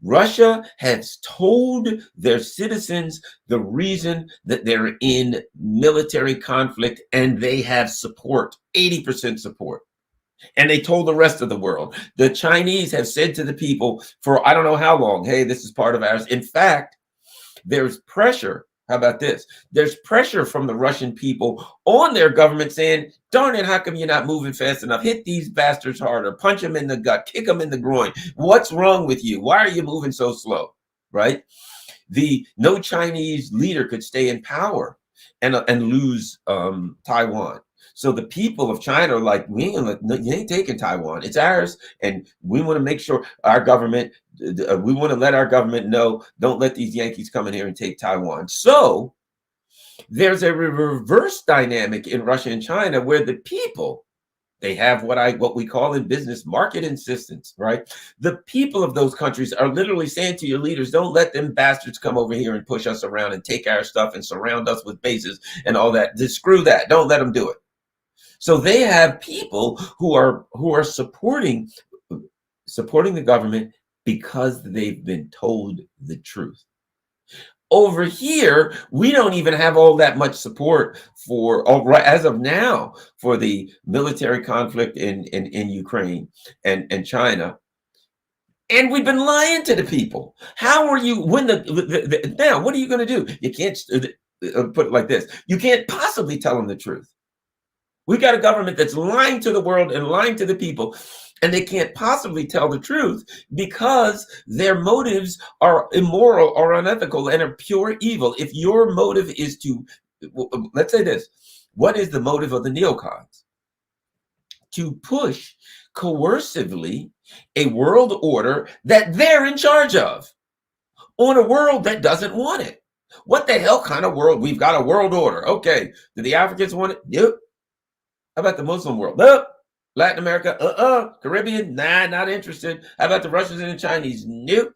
Russia has told their citizens the reason that they're in military conflict, and they have support, 80% support. And they told the rest of the world. The Chinese have said to the people for I don't know how long, hey, this is part of ours. In fact, there's pressure. How about this? There's pressure from the Russian people on their government saying, darn it, how come you're not moving fast enough? Hit these bastards harder, punch them in the gut, kick them in the groin. What's wrong with you? Why are you moving so slow? Right? No Chinese leader could stay in power and lose Taiwan. So the people of China are like, you ain't taking Taiwan. It's ours. And we want to make sure our government, we want to let our government know, don't let these Yankees come in here and take Taiwan. So there's a reverse dynamic in Russia and China where the people, they have what we call in business market insistence, right? The people of those countries are literally saying to your leaders, don't let them bastards come over here and push us around and take our stuff and surround us with bases and all that. Just screw that. Don't let them do it. So they have people who are supporting the government because they've been told the truth. Over here, we don't even have all that much support for, as of now, for the military conflict in Ukraine and China. And we've been lying to the people. How are you, when now, what are you going to do? You can't put it like this. You can't possibly tell them the truth. We've got a government that's lying to the world and lying to the people, and they can't possibly tell the truth because their motives are immoral or unethical and are pure evil. If your motive is to, let's say this, what is the motive of the neocons? To push coercively a world order that they're in charge of on a world that doesn't want it. What the hell kind of world? We've got a world order. Okay. Do the Africans want it? Yep. How about the Muslim world? Nope. Latin America? Caribbean? Nah, not interested. How about the Russians and the Chinese? Nope.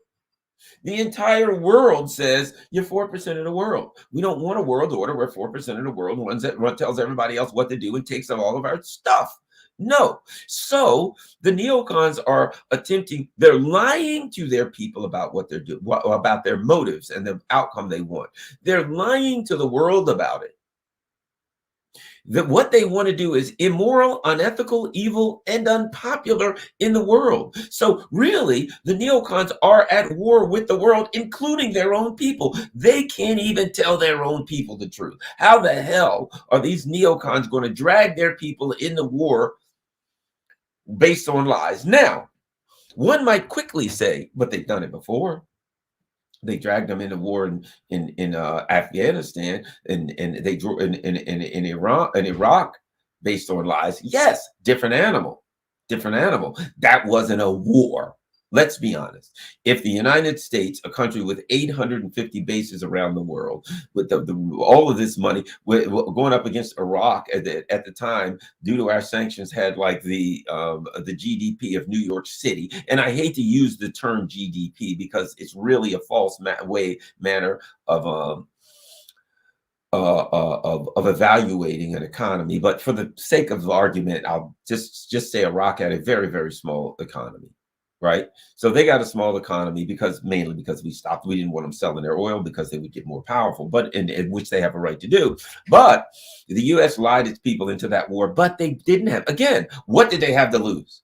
The entire world says you're 4% of the world. We don't want a world order where 4% of the world tells everybody else what to do and takes all of our stuff. No. So the neocons are attempting, they're lying to their people about what they're doing, about their motives and the outcome they want. They're lying to the world about it. That what they want to do is immoral, unethical, evil, and unpopular in the world. So really, the neocons are at war with the world, including their own people. They can't even tell their own people the truth. How the hell are these neocons going to drag their people into war based on lies? Now, one might quickly say, but they've done it before. They dragged them into war in Afghanistan, and they drew in Iran and Iraq based on lies. Yes, different animal. That wasn't a war. Let's be honest. If the United States, a country with 850 bases around the world, with all of this money, going up against Iraq at the time, due to our sanctions, had like the GDP of New York City. And I hate to use the term GDP because it's really a false manner of evaluating an economy. But for the sake of the argument, I'll just say Iraq had a very, very small economy. Right. So they got a small economy mainly because we didn't want them selling their oil because they would get more powerful, but in which they have a right to do. But the U.S. lied its people into that war, but they didn't have, again, what did they have to lose?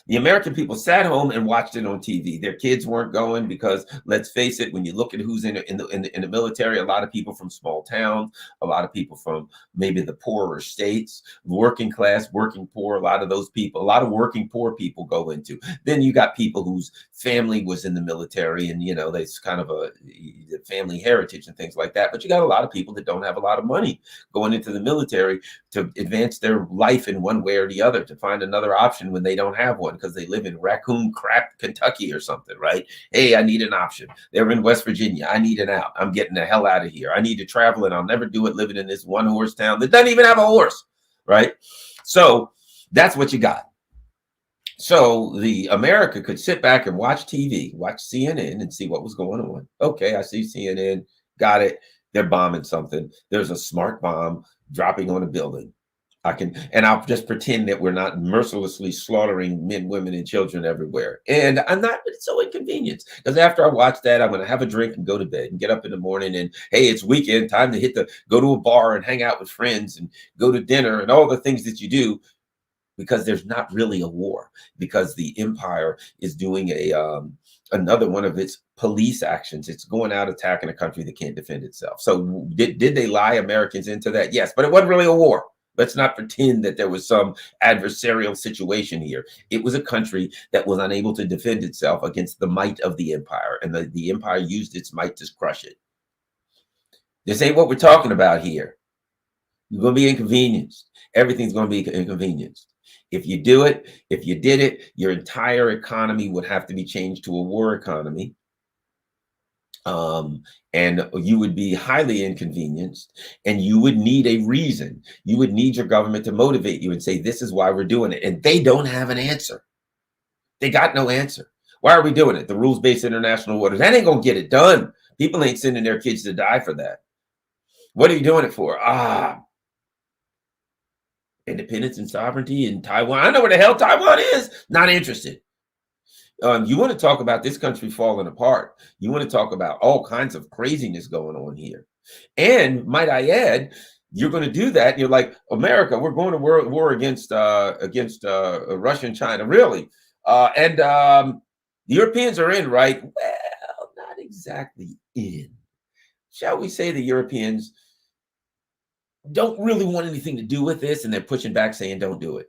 The American people sat home and watched it on TV. Their kids weren't going because, let's face it, when you look at who's in the military, a lot of people from small towns, a lot of people from maybe the poorer states, working class, working poor, a lot of those people, a lot of working poor people go into. Then you got people whose family was in the military and, there's kind of a family heritage and things like that. But you got a lot of people that don't have a lot of money going into the military to advance their life in one way or the other, to find another option when they don't have one because they live in Raccoon Crap, Kentucky or something, right? Hey, I need an option. They're in West Virginia. I need an out. I'm getting the hell out of here. I need to travel and I'll never do it living in this one horse town that doesn't even have a horse, right? So that's what you got. So the America could sit back and watch TV, watch CNN and see what was going on. Okay, I see CNN, got it. They're bombing something. There's a smart bomb dropping on a building. I'll just pretend that we're not mercilessly slaughtering men, women, and children everywhere. And I'm not, it's so inconvenienced because after I watch that, I'm going to have a drink and go to bed and get up in the morning and, hey, it's weekend, time to go to a bar and hang out with friends and go to dinner and all the things that you do, because there's not really a war, because the empire is doing another one of its police actions. It's going out attacking a country that can't defend itself. So did they lie Americans into that? Yes, but it wasn't really a war. Let's not pretend that there was some adversarial situation here. It was a country that was unable to defend itself against the might of the empire, and the empire used its might to crush it. This ain't what we're talking about here. You're going to be inconvenienced. Everything's going to be inconvenienced. If you do it, if you did it, your entire economy would have to be changed to a war economy. And you would be highly inconvenienced, and you would need a reason. You would need your government to motivate you and say, this is why we're doing it. And they don't have an answer. They got no answer. Why are we doing it? The rules-based international order. That ain't going to get it done. People ain't sending their kids to die for that. What are you doing it for? Independence and sovereignty in Taiwan. I know where the hell Taiwan is. Not interested. You want to talk about this country falling apart. You want to talk about all kinds of craziness going on here. And might I add, you're going to do that. And you're like, America, we're going to war against Russia and China, really. And the Europeans are in, right? Well, not exactly in. Shall we say the Europeans don't really want anything to do with this, and they're pushing back, saying, don't do it.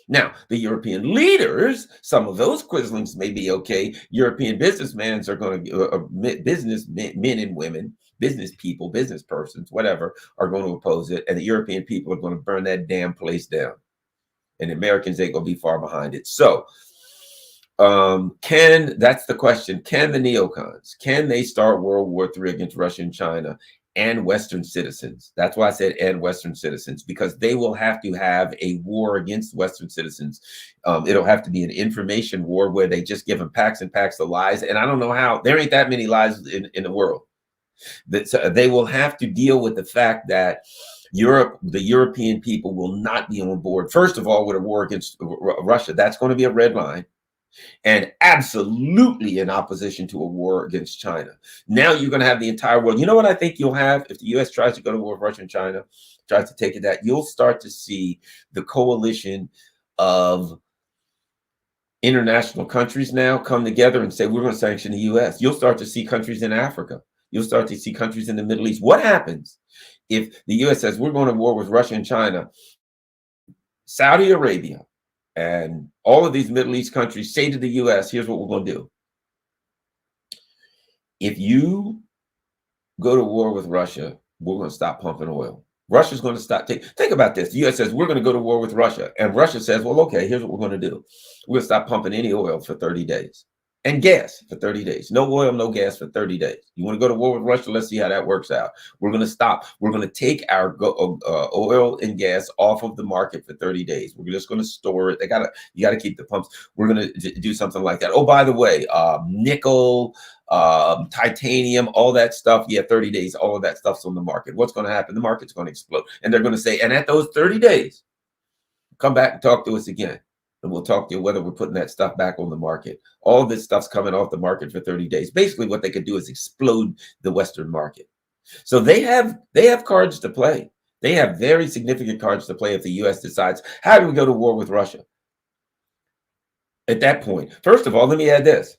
Now, the European leaders, some of those quislings may be okay. European businessmen are going to, business men and women, business people, business persons, whatever, are going to oppose it. And the European people are going to burn that damn place down. And the Americans ain't going to be far behind it. So, that's the question. Can the neocons, can they start World War III against Russia and China and Western citizens? That's why I said and Western citizens, because they will have to have a war against Western citizens. It'll have to be an information war where they just give them packs and packs of lies. And I don't know how, there ain't that many lies in the world. That they will have to deal with the fact that the European people will not be on board, first of all, with a war against Russia. That's going to be a red line. And absolutely in opposition to a war against China. Now you're going to have the entire world. You know what I think you'll have if the U.S. tries to go to war with Russia and China, tries to take it that, you'll start to see the coalition of international countries now come together and say, we're going to sanction the U.S. You'll start to see countries in Africa. You'll start to see countries in the Middle East. What happens if the U.S. says we're going to war with Russia and China? Saudi Arabia and all of these Middle East countries say to the U.S., here's what we're going to do. If you go to war with Russia, we're going to stop pumping oil. Russia's going to stop. Think about this. The U.S. says, we're going to go to war with Russia. And Russia says, well, okay, here's what we're going to do. We're going to stop pumping any oil for 30 days. And gas for 30 days. No oil, no gas for 30 days. You want to go to war with Russia? Let's see how that works out. We're going to stop. We're going to take our oil and gas off of the market for 30 days. We're just going to store it. You got to keep the pumps. We're going to do something like that. Oh, by the way, nickel, titanium, all that stuff. Yeah, 30 days. All of that stuff's on the market. What's going to happen? The market's going to explode. And they're going to say, and at those 30 days, come back and talk to us again. And we'll talk to you whether we're putting that stuff back on the market. All this stuff's coming off the market for 30 days. Basically, what they could do is explode the Western market. So they have cards to play. They have very significant cards to play if the U.S. decides, how do we go to war with Russia? At that point, first of all, let me add this.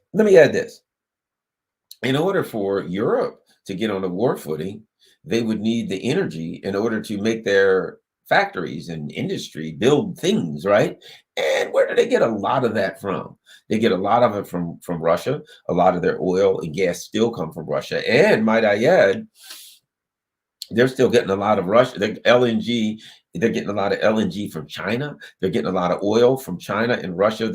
In order for Europe to get on a war footing, they would need the energy in order to make their factories and industry build things, right? And where do they get a lot of that from? They get a lot of it from Russia. A lot of their oil and gas still come from Russia. And might I add, they're still getting a lot of Russia. LNG. They're getting a lot of LNG from China. They're getting a lot of oil from China and Russia.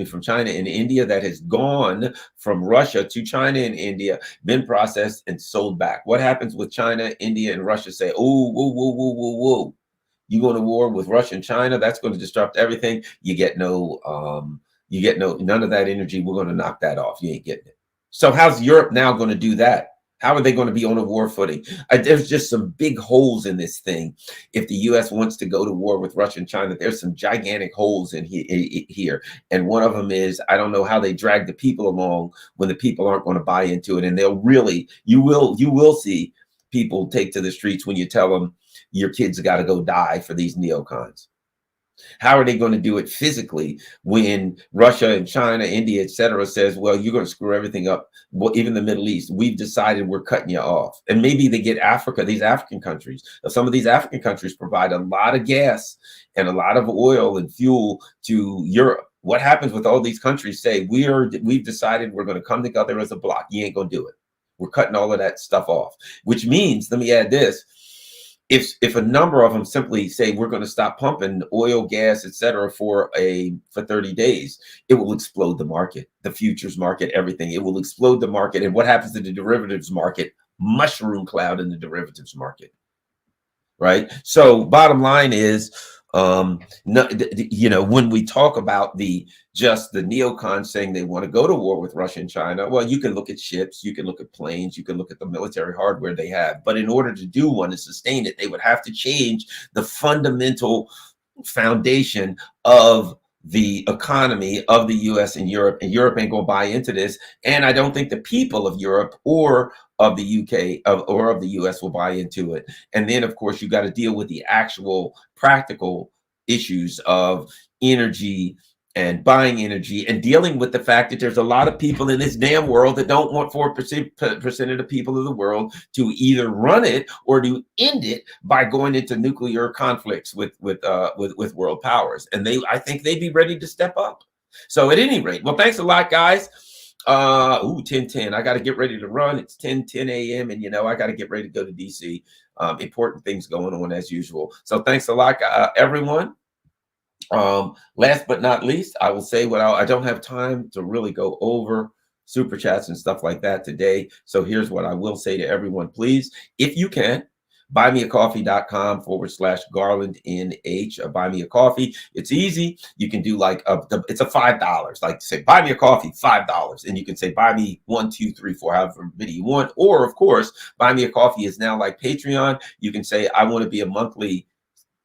From China and India that has gone from Russia to China and India, been processed and sold back. What happens with China, India, and Russia? Say, oh, whoa, whoa, whoa, whoa, whoa. You go to war with Russia and China, that's going to disrupt everything. You get none of that energy. We're going to knock that off. You ain't getting it. So how's Europe now going to do that? How are they going to be on a war footing? There's just some big holes in this thing. If the U.S. wants to go to war with Russia and China, there's some gigantic holes in here. And one of them is, I don't know how they drag the people along when the people aren't going to buy into it. And you will see people take to the streets when you tell them your kids got to go die for these neocons. How are they going to do it physically when Russia and China, India, etc., says, well, you're going to screw everything up? Well, even the Middle East, we've decided we're cutting you off. And maybe they get Africa, these African countries. Some of these African countries provide a lot of gas and a lot of oil and fuel to Europe. What happens with all these countries say, we've decided we're going to come together as a block. You ain't going to do it. We're cutting all of that stuff off, which means, let me add this. If a number of them simply say we're going to stop pumping oil, gas, etc. for 30 days, it will explode the market, the futures market, everything. It will explode the market. And what happens to the derivatives market? Mushroom cloud in the derivatives market, right? So bottom line is, when we talk about the neocons saying they want to go to war with Russia and China, well, you can look at ships, you can look at planes, you can look at the military hardware they have. But in order to do one and sustain it, they would have to change the fundamental foundation of the economy of the US and Europe ain't gonna buy into this. And I don't think the people of Europe or of the UK or of the US will buy into it. And then, of course, you got to deal with the actual practical issues of energy and buying energy and dealing with the fact that there's a lot of people in this damn world that don't want 4% of the people of the world to either run it or to end it by going into nuclear conflicts with world powers. And I think they'd be ready to step up. So at any rate, well, thanks a lot, guys. 10:10. I got to get ready to run. It's 10:10 a.m. and I got to get ready to go to DC. Important things going on as usual. So thanks a lot, everyone. Last but not least, I will say I don't have time to really go over super chats and stuff like that today. So here's what I will say to everyone. Please, if you can, buymeacoffee.com/GarlandNH. Buy me a coffee. It's easy. You can do it's a $5. Like say, buy me a coffee, $5. And you can say, buy me 1, 2, 3, 4, however many you want. Or of course, buy me a coffee is now like Patreon. You can say, I want to be a monthly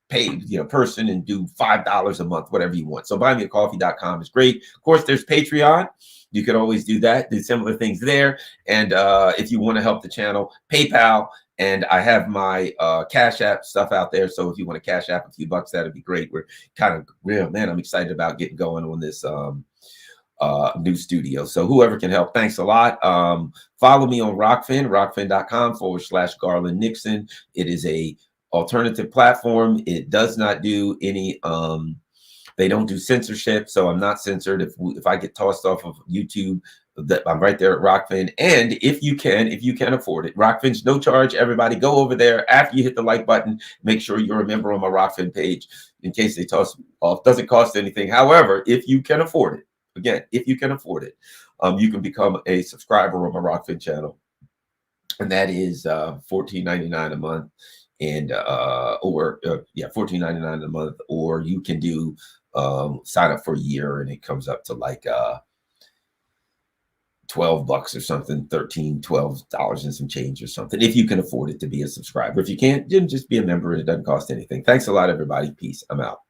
paid person and do $5 a month, whatever you want. So buymeacoffee.com is great. Of course, there's Patreon. You can always do that, do similar things there. And if you want to help the channel, PayPal. And I have my Cash App stuff out there. So if you want to Cash App a few bucks, that'd be great. We're kind of man, I'm excited about getting going on this new studio. So whoever can help, thanks a lot. Follow me on Rockfin, rockfin.com/Garland Nixon. It is a alternative platform. It does not do any they don't do censorship, so I'm not censored. If I get tossed off of YouTube, that I'm right there at Rockfin. And if you can afford it, Rockfin's no charge. Everybody go over there after you hit the like button. Make sure you're a member on my Rockfin page in case they toss off. Doesn't cost anything. However, if you can afford it, again, if you can afford it, you can become a subscriber on my Rockfin channel, and that is $14.99 a month. And $14.99 a month, or you can do sign up for a year and it comes up to like $12 or something, $12 and some change or something, if you can afford it to be a subscriber. If you can't, then just be a member and it doesn't cost anything. Thanks a lot, everybody. Peace. I'm out.